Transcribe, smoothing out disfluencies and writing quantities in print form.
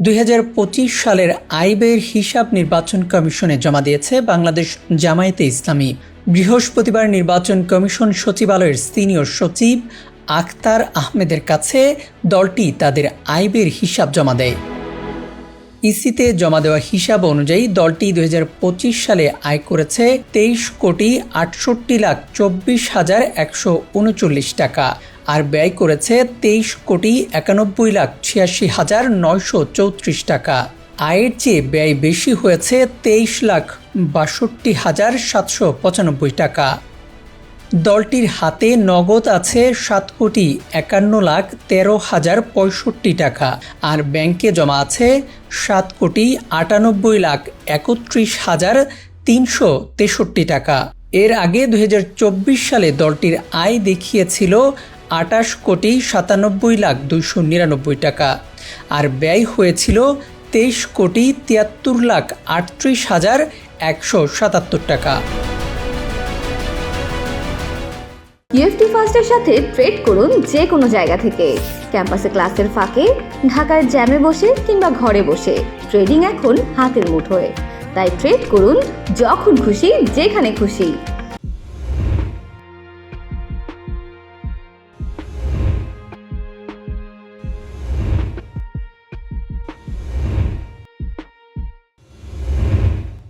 2025 সালের আয় ব্যয়ের হিসাব নির্বাচন কমিশনে জমা দিয়েছে বাংলাদেশ জামায়াতে ইসলামী। বৃহস্পতিবার নির্বাচন কমিশন সচিবালয়ের সিনিয়র সচিব আখতার আহমেদের কাছে দলটি তাদের আয় ব্যয়ের হিসাব জমা দেয়। ইসিতে জমা দেওয়া হিসাব অনুযায়ী দলটি 2025 সালে আয় করেছে 23,68,24,139 টাকা আর ব্যয় করেছে 23,91,86,934 টাকা। আয়ের চেয়ে ব্যয় বেশি হয়েছে 23,62,795 টাকা। দলটির হাতে নগদ আছে 7,51,13,065 টাকা আর ব্যাংকে জমা আছে 7,98,31,363 টাকা। এর আগে 2024 সালে দলটির আয় দেখিয়েছিল 28,97,299 টাকা আর ব্যয় হয়েছিল 23,73,38,177 টাকা। ইউএফটি ফার্স্টের সাথে ট্রেড করুন যে কোনো জায়গা থেকে। ক্যাম্পাসে ক্লাসের ফাঁকে, ঢাকার জ্যামে বসে কিংবা ঘরে বসে ট্রেডিং এখন হাতের মুঠোয়। তাই ট্রেড করুন যখন খুশি যেখানে খুশি।